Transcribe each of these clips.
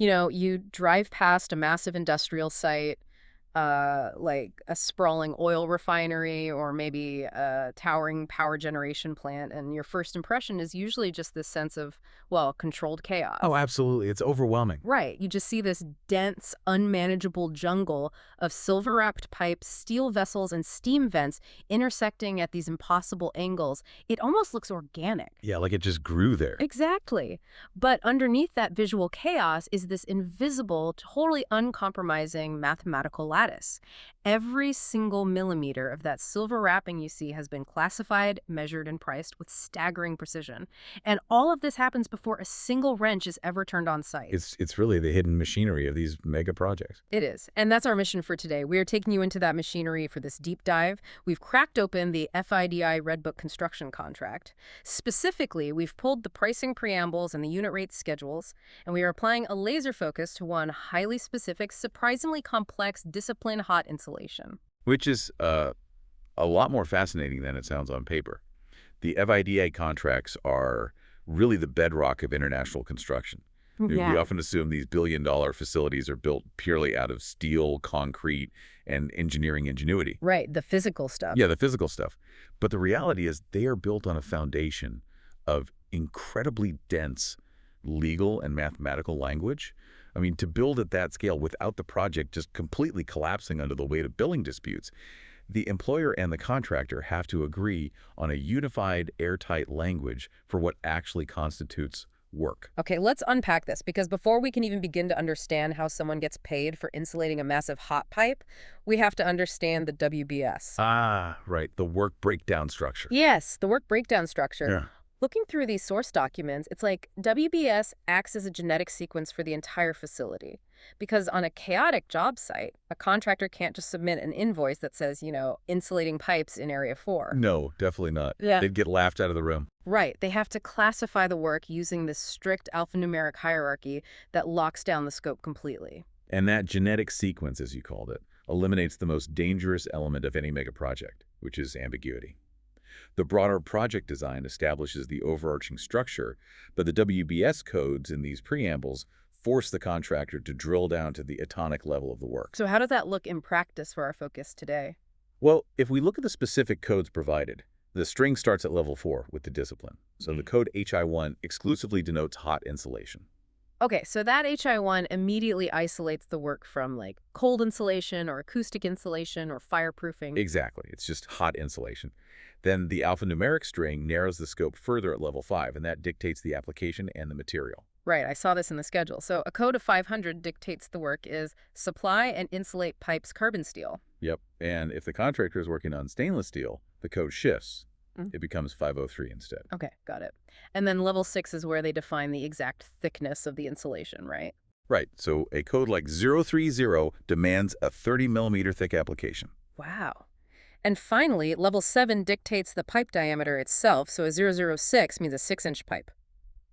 You drive past a massive industrial site, like a sprawling oil refinery or maybe a towering power generation plant, and your first impression is usually just this sense of, well, controlled Oh, chaos. absolutely. It's overwhelming. Right. You just see this dense, unmanageable jungle of silver-wrapped pipes, steel vessels, and steam vents intersecting at these impossible angles. It almost looks organic. Yeah, like it just grew there. Exactly. But underneath that visual chaos is this invisible, totally uncompromising mathematical lattice. Every single millimeter of that silver wrapping you see has been classified, measured, and priced with staggering precision. And all of this happens before a single wrench is ever turned on site. It's really the hidden machinery of these mega projects. It is. And that's our mission for today. We are taking you into that machinery for this deep dive. We've cracked open the FIDI Red Book construction contract. Specifically, we've pulled the pricing preambles and the unit rate schedules, and we are applying a laser focus to one highly specific, surprisingly complex discipline: hot insulation. Which is a lot more fascinating than it sounds on paper. The FIDA contracts are really the bedrock of international construction. We Yeah. often assume these billion-dollar facilities are built purely out of steel, concrete, and engineering ingenuity. Right, the physical stuff. Yeah, the physical stuff. But the reality is they are built on a foundation of incredibly dense legal and mathematical language. I mean, to build at that scale without the project just completely collapsing under the weight of billing disputes, the employer and the contractor have to agree on a unified, airtight language for what actually constitutes work. Okay, let's unpack this, because before we can even begin to understand how someone gets paid for insulating a massive hot pipe, we have to understand the WBS. Ah, right, the work breakdown structure. Yes, the work breakdown structure. Yeah. Looking through these source documents, it's like WBS acts as a genetic sequence for the entire facility. Because on a chaotic job site, a contractor can't just submit an invoice that says, insulating pipes in Area 4. No, definitely not. Yeah. They'd get laughed out of the room. Right. They have to classify the work using this strict alphanumeric hierarchy that locks down the scope completely. And that genetic sequence, as you called it, eliminates the most dangerous element of any mega project, which is ambiguity. The broader project design establishes the overarching structure, but the WBS codes in these preambles force the contractor to drill down to the atomic level of the work. So how does that look in practice for our focus today? Well, if we look at the specific codes provided, the string starts at level 4 with the discipline. So the code HI1 exclusively denotes hot insulation. Okay, so that HI1 immediately isolates the work from like cold insulation or acoustic insulation or fireproofing. Exactly. It's just hot insulation. Then the alphanumeric string narrows the scope further at level 5, and that dictates the application and the material. Right, I saw this in the schedule. So a code of 500 dictates the work is supply and insulate pipes carbon steel. Yep. And if the contractor is working on stainless steel, the code shifts. Mm. It becomes 503 instead. Okay, got it. And then level 6 is where they define the exact thickness of the insulation, right? Right. So a code like 030 demands a 30 millimeter thick application. Wow. And finally, level 7 dictates the pipe diameter itself, so a 006 means a 6-inch pipe.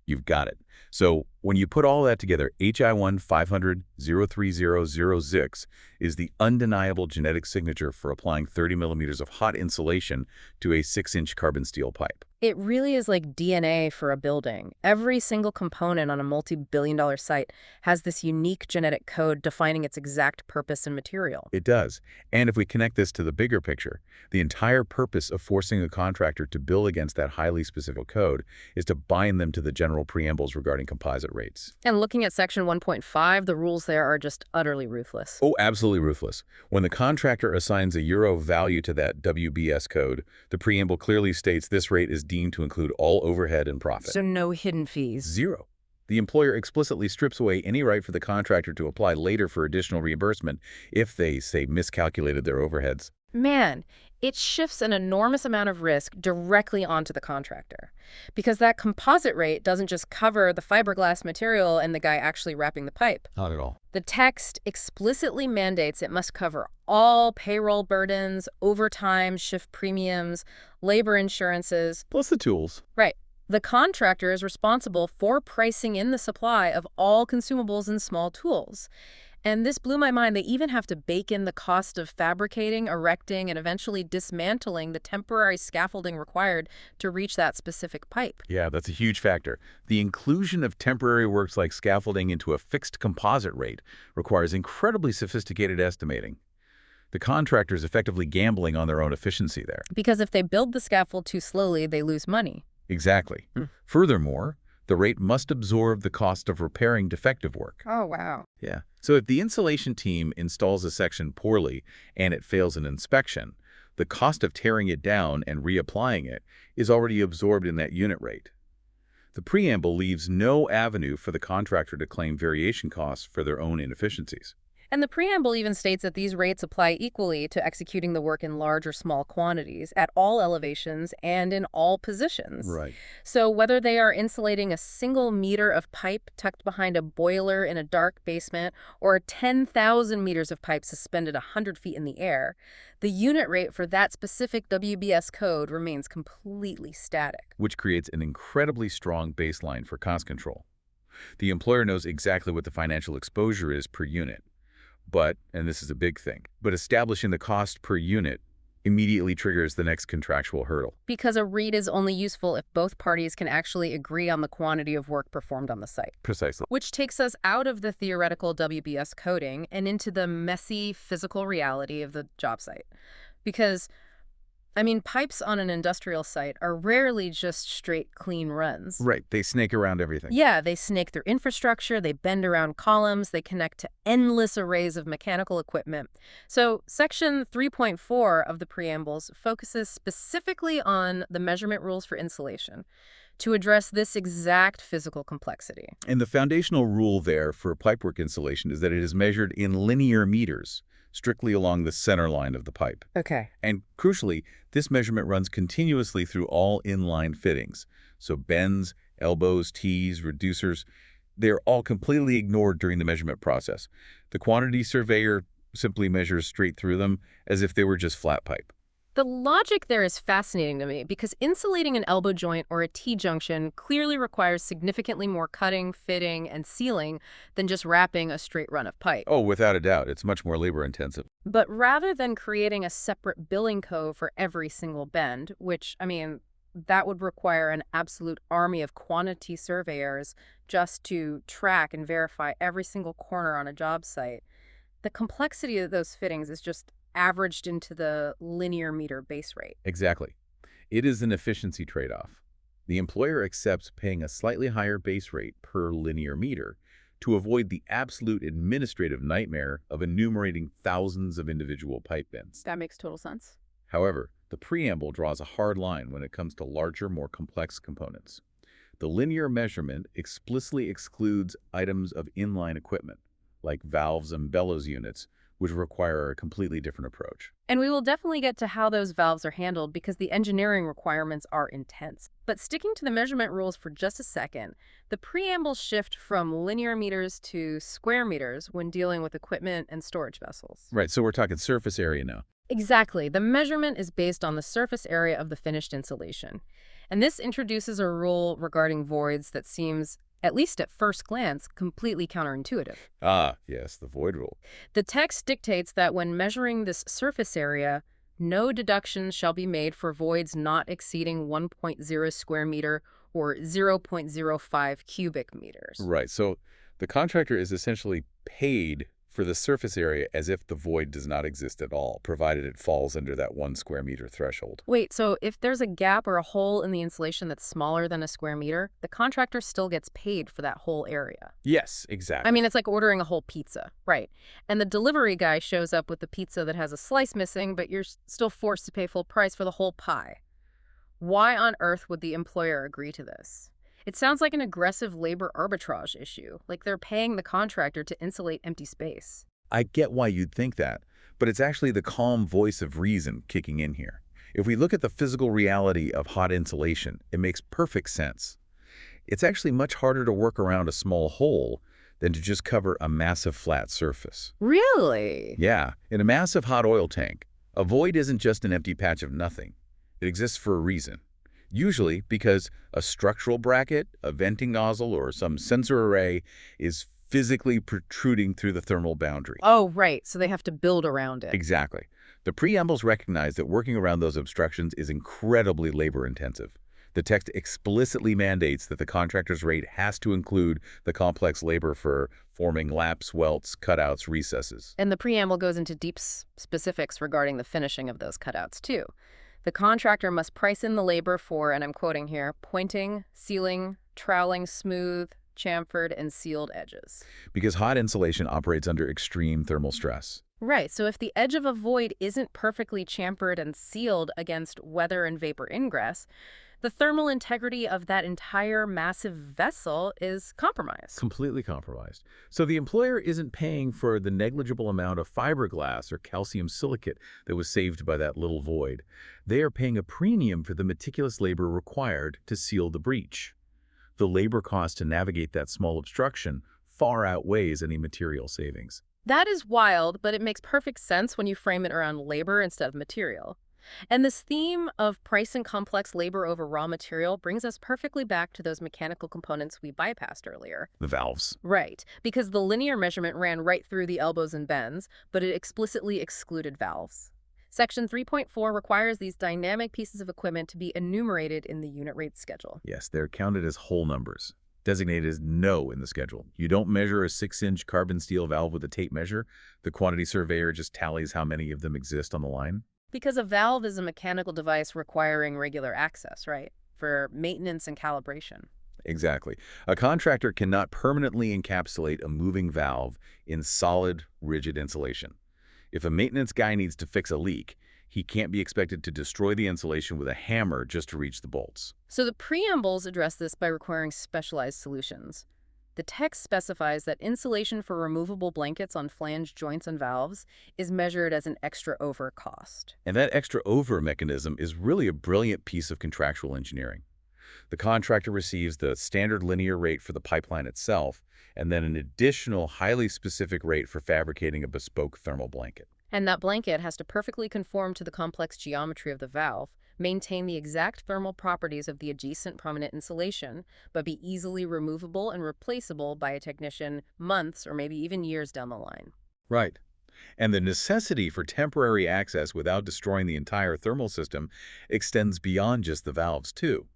You've got it. So when you put all that together, HI1 500 03006 is the undeniable genetic signature for applying 30 millimeters of hot insulation to a 6-inch carbon steel pipe. It really is like DNA for a building. Every single component on a multi-billion-dollar site has this unique genetic code defining its exact purpose and material. It does. And if we connect this to the bigger picture, the entire purpose of forcing a contractor to bill against that highly specific code is to bind them to the general preambles regarding composite rates. And looking at Section 1.5, the rules there are just utterly ruthless. Oh, absolutely ruthless. When the contractor assigns a euro value to that WBS code, the preamble clearly states this rate is deemed to include all overhead and profit. So no hidden fees. Zero. The employer explicitly strips away any right for the contractor to apply later for additional reimbursement if they, say, miscalculated their overheads. Man, it shifts an enormous amount of risk directly onto the contractor. Because that composite rate doesn't just cover the fiberglass material and the guy actually wrapping the pipe. Not at all. The text explicitly mandates it must cover all payroll burdens, overtime, shift premiums, labor insurances. Plus the tools. Right. The contractor is responsible for pricing in the supply of all consumables and small tools. And this blew my mind. They even have to bake in the cost of fabricating, erecting, and eventually dismantling the temporary scaffolding required to reach that specific pipe. Yeah, that's a huge factor. The inclusion of temporary works like scaffolding into a fixed composite rate requires incredibly sophisticated estimating. The contractor is effectively gambling on their own efficiency there. Because if they build the scaffold too slowly, they lose money. Exactly. Furthermore, the rate must absorb the cost of repairing defective work. Oh, wow. Yeah. So if the installation team installs a section poorly and it fails an inspection, the cost of tearing it down and reapplying it is already absorbed in that unit rate. The preamble leaves no avenue for the contractor to claim variation costs for their own inefficiencies. And the preamble even states that these rates apply equally to executing the work in large or small quantities, at all elevations, and in all positions. Right. So whether they are insulating a single meter of pipe tucked behind a boiler in a dark basement, or 10,000 meters of pipe suspended 100 feet in the air, the unit rate for that specific WBS code remains completely static. Which creates an incredibly strong baseline for cost control. The employer knows exactly what the financial exposure is per unit. But, and this is a big thing, but establishing the cost per unit immediately triggers the next contractual hurdle. Because a rate is only useful if both parties can actually agree on the quantity of work performed on the site. Precisely. Which takes us out of the theoretical WBS coding and into the messy physical reality of the job site. Because, pipes on an industrial site are rarely just straight, clean runs. Right. They snake around everything. Yeah, they snake through infrastructure, they bend around columns, they connect to endless arrays of mechanical equipment. So Section 3.4 of the preambles focuses specifically on the measurement rules for insulation to address this exact physical complexity. And the foundational rule there for pipework insulation is that it is measured in linear meters, strictly along the center line of the pipe. Okay. And crucially, this measurement runs continuously through all inline fittings. So bends, elbows, tees, reducers, they're all completely ignored during the measurement process. The quantity surveyor simply measures straight through them as if they were just flat pipe. The logic there is fascinating to me because insulating an elbow joint or a T-junction clearly requires significantly more cutting, fitting, and sealing than just wrapping a straight run of pipe. Oh, without a doubt. It's much more labor-intensive. But rather than creating a separate billing code for every single bend, which, that would require an absolute army of quantity surveyors just to track and verify every single corner on a job site, the complexity of those fittings is just averaged into the linear meter base rate. Exactly. It is an efficiency trade-off. The employer accepts paying a slightly higher base rate per linear meter to avoid the absolute administrative nightmare of enumerating thousands of individual pipe bends. That makes total sense. However, the preamble draws a hard line when it comes to larger, more complex components. The linear measurement explicitly excludes items of inline equipment, like valves and bellows units, which require a completely different approach. And we will definitely get to how those valves are handled because the engineering requirements are intense. But sticking to the measurement rules for just a second, the preambles shift from linear meters to square meters when dealing with equipment and storage vessels. Right, so we're talking surface area now. Exactly. The measurement is based on the surface area of the finished insulation. And this introduces a rule regarding voids that seems, at least at first glance, completely counterintuitive. Ah, yes, the void rule. The text dictates that when measuring this surface area, no deductions shall be made for voids not exceeding 1.0 square meter or 0.05 cubic meters. Right, so the contractor is essentially paid for the surface area as if the void does not exist at all, provided it falls under that 1 square meter threshold. Wait, so if there's a gap or a hole in the insulation that's smaller than a square meter, the contractor still gets paid for that whole area? Yes, exactly. It's like ordering a whole pizza, right? And the delivery guy shows up with the pizza that has a slice missing, but you're still forced to pay full price for the whole pie. Why on earth would the employer agree to this? It sounds like an aggressive labor arbitrage issue, like they're paying the contractor to insulate empty space. I get why you'd think that, but it's actually the calm voice of reason kicking in here. If we look at the physical reality of hot insulation, it makes perfect sense. It's actually much harder to work around a small hole than to just cover a massive flat surface. Really? Yeah, in a massive hot oil tank, a void isn't just an empty patch of nothing. It exists for a reason. Usually because a structural bracket, a venting nozzle, or some sensor array is physically protruding through the thermal boundary. Oh, right. So they have to build around it. Exactly. The preambles recognize that working around those obstructions is incredibly labor-intensive. The text explicitly mandates that the contractor's rate has to include the complex labor for forming laps, welts, cutouts, recesses. And the preamble goes into deep specifics regarding the finishing of those cutouts, too. The contractor must price in the labor for, and I'm quoting here, pointing, sealing, troweling smooth, chamfered, and sealed edges. Because hot insulation operates under extreme thermal stress. Right, so if the edge of a void isn't perfectly chamfered and sealed against weather and vapor ingress, the thermal integrity of that entire massive vessel is compromised. Completely compromised. So the employer isn't paying for the negligible amount of fiberglass or calcium silicate that was saved by that little void. They are paying a premium for the meticulous labor required to seal the breach. The labor cost to navigate that small obstruction far outweighs any material savings. That is wild, but it makes perfect sense when you frame it around labor instead of material. And this theme of price and complex labor over raw material brings us perfectly back to those mechanical components we bypassed earlier. The valves. Right, because the linear measurement ran right through the elbows and bends, but it explicitly excluded valves. Section 3.4 requires these dynamic pieces of equipment to be enumerated in the unit rate schedule. Yes, they're counted as whole numbers, designated as no in the schedule. You don't measure a 6-inch carbon steel valve with a tape measure. The quantity surveyor just tallies how many of them exist on the line. Because a valve is a mechanical device requiring regular access, right? For maintenance and calibration. Exactly. A contractor cannot permanently encapsulate a moving valve in solid, rigid insulation. If a maintenance guy needs to fix a leak, he can't be expected to destroy the insulation with a hammer just to reach the bolts. So the preambles address this by requiring specialized solutions. The text specifies that insulation for removable blankets on flanged joints and valves is measured as an extra over cost. And that extra over mechanism is really a brilliant piece of contractual engineering. The contractor receives the standard linear rate for the pipeline itself, and then an additional highly specific rate for fabricating a bespoke thermal blanket. And that blanket has to perfectly conform to the complex geometry of the valve, maintain the exact thermal properties of the adjacent prominent insulation, but be easily removable and replaceable by a technician months or maybe even years down the line. Right. And the necessity for temporary access without destroying the entire thermal system extends beyond just the valves, too.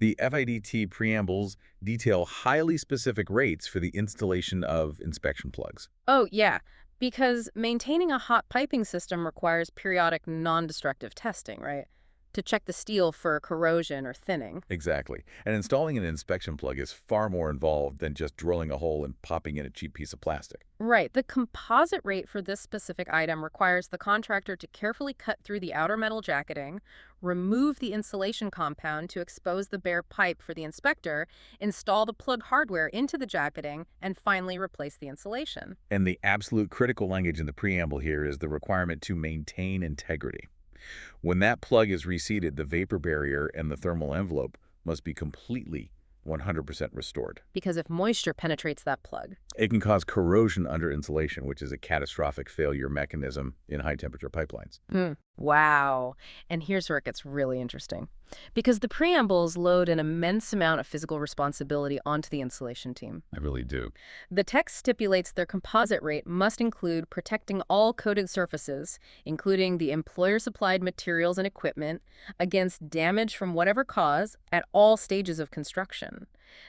The FIDC preambles detail highly specific rates for the installation of inspection plugs. Oh, yeah, because maintaining a hot piping system requires periodic non-destructive testing, right? To check the steel for corrosion or thinning. Exactly. And installing an inspection plug is far more involved than just drilling a hole and popping in a cheap piece of plastic. Right. The composite rate for this specific item requires the contractor to carefully cut through the outer metal jacketing, remove the insulation compound to expose the bare pipe for the inspector, install the plug hardware into the jacketing, and finally replace the insulation. And the absolute critical language in the preamble here is the requirement to maintain integrity. When that plug is reseated, the vapor barrier and the thermal envelope must be completely 100% restored. Because if moisture penetrates that plug, it can cause corrosion under insulation, which is a catastrophic failure mechanism in high-temperature pipelines. Wow. And here's where it gets really interesting. Because the preambles load an immense amount of physical responsibility onto the installation team. I really do. The text stipulates their composite rate must include protecting all coated surfaces, including the employer-supplied materials and equipment, against damage from whatever cause at all stages of construction.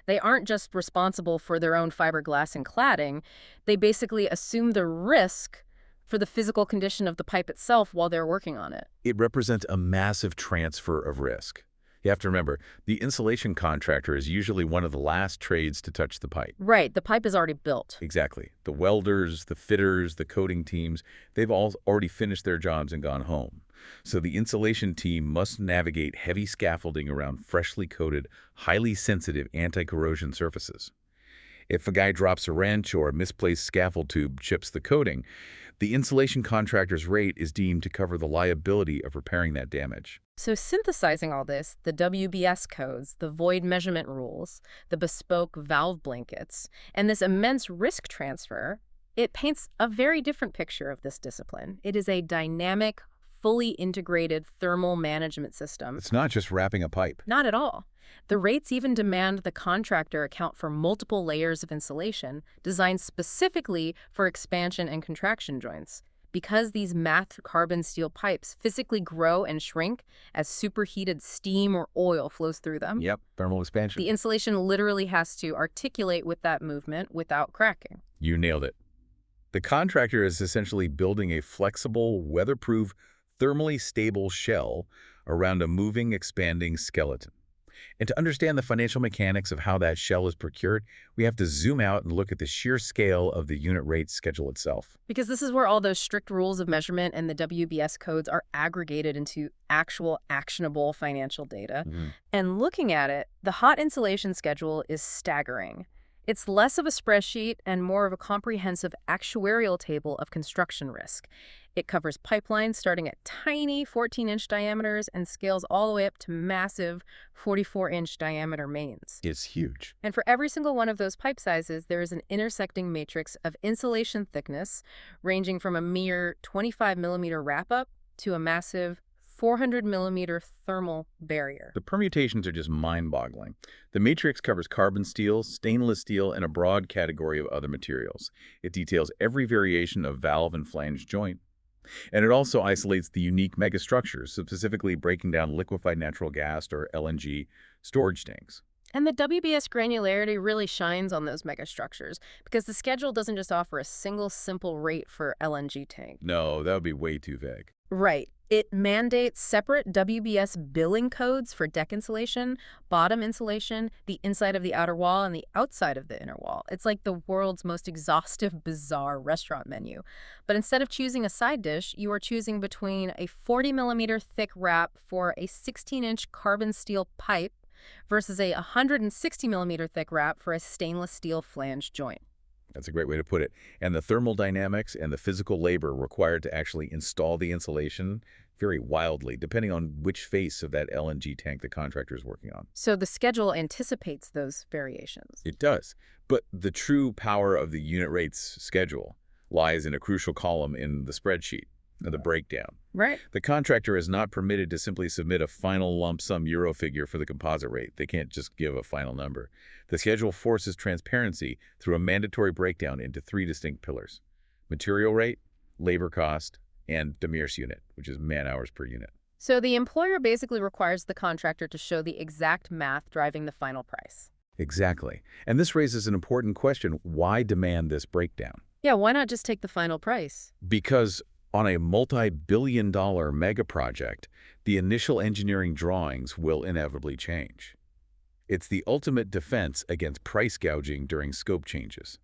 They aren't just responsible for their own fiberglass and cladding, they basically assume the risk for the physical condition of the pipe itself while they're working on it. It represents a massive transfer of risk. You have to remember, the insulation contractor is usually one of the last trades to touch the pipe. Right, the pipe is already built. Exactly. The welders, the fitters, the coating teams, they've all already finished their jobs and gone home. So the insulation team must navigate heavy scaffolding around freshly coated, highly sensitive anti-corrosion surfaces. If a guy drops a wrench or a misplaced scaffold tube chips the coating, the insulation contractor's rate is deemed to cover the liability of repairing that damage. So synthesizing all this, the WBS codes, the void measurement rules, the bespoke valve blankets, and this immense risk transfer, it paints a very different picture of this discipline. It is a dynamic, fully integrated thermal management system. It's not just wrapping a pipe. Not at all. The rates even demand the contractor account for multiple layers of insulation designed specifically for expansion and contraction joints. Because these matte carbon steel pipes physically grow and shrink as superheated steam or oil flows through them, Yep, thermal expansion. the insulation literally has to articulate with that movement without cracking. You nailed it. The contractor is essentially building a flexible, weatherproof, thermally stable shell around a moving, expanding skeleton. And to understand the financial mechanics of how that shell is procured, we have to zoom out and look at the sheer scale of the unit rate schedule itself. Because this is where all those strict rules of measurement and the WBS codes are aggregated into actual actionable financial data. And looking at it, the hot insulation schedule is staggering. It's less of a spreadsheet and more of a comprehensive actuarial table of construction risk. It covers pipelines starting at tiny 14-inch diameters and scales all the way up to massive 44-inch diameter mains. It's huge. And for every single one of those pipe sizes, there is an intersecting matrix of insulation thickness ranging from a mere 25-millimeter wrap-up to a massive 400-millimeter thermal barrier. The permutations are just mind-boggling. The matrix covers carbon steel, stainless steel, and a broad category of other materials. It details every variation of valve and flange joint. And it also isolates the unique megastructures, specifically breaking down liquefied natural gas, or LNG, storage tanks. And the WBS granularity really shines on those megastructures because the schedule doesn't just offer a single simple rate for LNG tank. No, that would be way too vague. Right. It mandates separate WBS billing codes for deck insulation, bottom insulation, the inside of the outer wall, and the outside of the inner wall. It's like the world's most exhaustive, bizarre restaurant menu. But instead of choosing a side dish, you are choosing between a 40-millimeter thick wrap for a 16-inch carbon steel pipe versus a 160-millimeter thick wrap for a stainless steel flange joint. That's a great way to put it. And the thermal dynamics and the physical labor required to actually install the insulation vary wildly, depending on which face of that LNG tank the contractor is working on. So the schedule anticipates those variations. It does. But the true power of the unit rates schedule lies in a crucial column in the spreadsheet, the breakdown. Right. The contractor is not permitted to simply submit a final lump sum euro figure for the composite rate. They can't just give a final number. The schedule forces transparency through a mandatory breakdown into three distinct pillars: material rate, labor cost, and Demir's unit, which is man-hours per unit. So the employer basically requires the contractor to show the exact math driving the final price. Exactly. And this raises an important question: why demand this breakdown? Yeah, why not just take the final price? Because on a multi-billion-dollar mega project, the initial engineering drawings will inevitably change. It's the ultimate defense against price gouging during scope changes.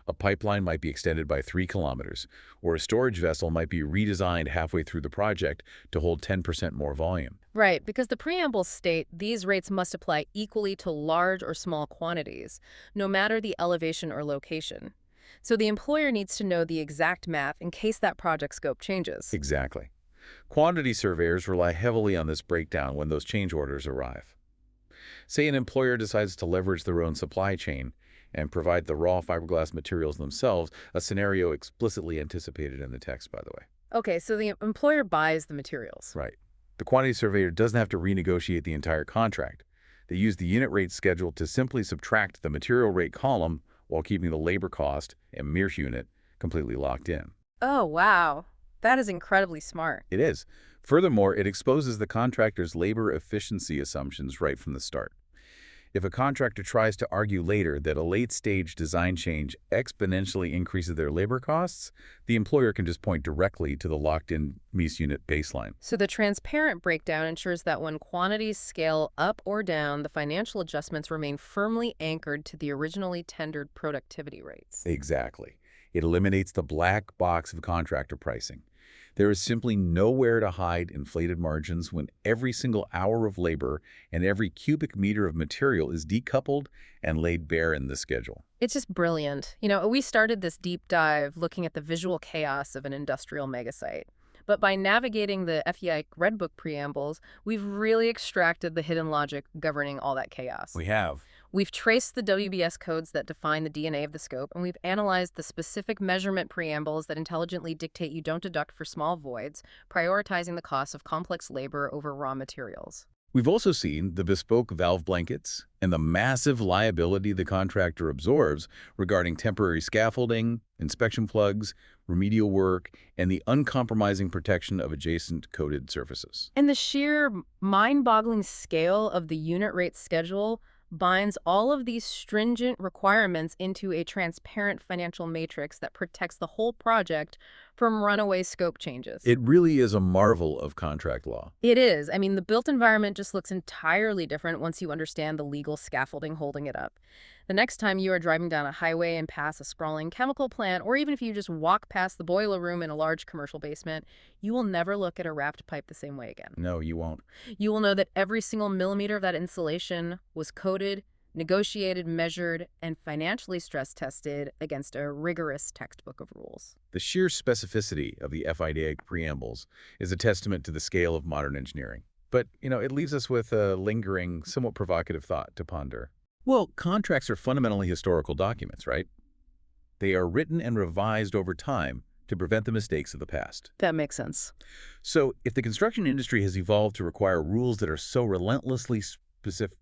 A pipeline might be extended by 3 kilometers, or a storage vessel might be redesigned halfway through the project to hold 10% more volume. Right, because the preambles state these rates must apply equally to large or small quantities, no matter the elevation or location. So the employer needs to know the exact math in case that project scope changes. Exactly. Quantity surveyors rely heavily on this breakdown when those change orders arrive. Say an employer decides to leverage their own supply chain and provide the raw fiberglass materials themselves, a scenario explicitly anticipated in the text, by the way. Okay, so the employer buys the materials. Right. The quantity surveyor doesn't have to renegotiate the entire contract. They use the unit rate schedule to simply subtract the material rate column while keeping the labor cost and Mears unit completely locked in. Oh, wow. That is incredibly smart. It is. Furthermore, it exposes the contractor's labor efficiency assumptions right from the start. If a contractor tries to argue later that a late-stage design change exponentially increases their labor costs, the employer can just point directly to the locked-in Mears unit baseline. So the transparent breakdown ensures that when quantities scale up or down, the financial adjustments remain firmly anchored to the originally tendered productivity rates. Exactly. It eliminates the black box of contractor pricing. There is simply nowhere to hide inflated margins when every single hour of labor and every cubic meter of material is decoupled and laid bare in the schedule. It's just brilliant. You know, we started this deep dive looking at the visual chaos of an industrial megasite. But by navigating the FIDIC Red Book preambles, we've really extracted the hidden logic governing all that chaos. We have. We've traced the WBS codes that define the DNA of the scope, and we've analyzed the specific measurement preambles that intelligently dictate you don't deduct for small voids, prioritizing the cost of complex labor over raw materials. We've also seen the bespoke valve blankets and the massive liability the contractor absorbs regarding temporary scaffolding, inspection plugs, remedial work, and the uncompromising protection of adjacent coated surfaces. And the sheer mind-boggling scale of the unit rate schedule binds all of these stringent requirements into a transparent financial matrix that protects the whole project from runaway scope changes. It really is a marvel of contract law. It is. I mean, the built environment just looks entirely different once you understand the legal scaffolding holding it up. The next time you are driving down a highway and pass a sprawling chemical plant, or even if you just walk past the boiler room in a large commercial basement, you will never look at a wrapped pipe the same way again. No, you won't. You will know that every single millimeter of that insulation was coded, negotiated, measured, and financially stress tested against a rigorous textbook of rules. The sheer specificity of the FIDIC preambles is a testament to the scale of modern engineering. But, it leaves us with a lingering, somewhat provocative thought to ponder. Well, contracts are fundamentally historical documents, right? They are written and revised over time to prevent the mistakes of the past. That makes sense. So, if the construction industry has evolved to require rules that are so relentlessly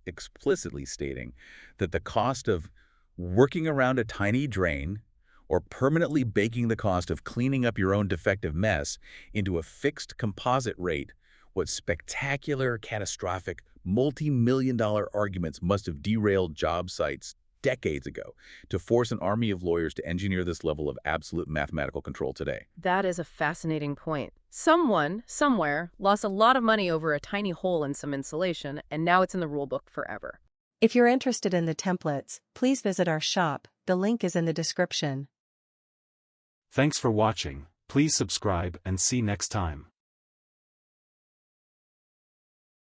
explicitly stating that the cost of working around a tiny drain or permanently baking the cost of cleaning up your own defective mess into a fixed composite rate, what spectacular, catastrophic, multi-million-dollar arguments must have derailed job sites decades ago to force an army of lawyers to engineer this level of absolute mathematical control today. That is a fascinating point. Someone, somewhere, lost a lot of money over a tiny hole in some insulation, and now it's in the rulebook forever. If you're interested in the templates, please visit our shop. The link is in the description. Thanks for watching. Please subscribe and see next time.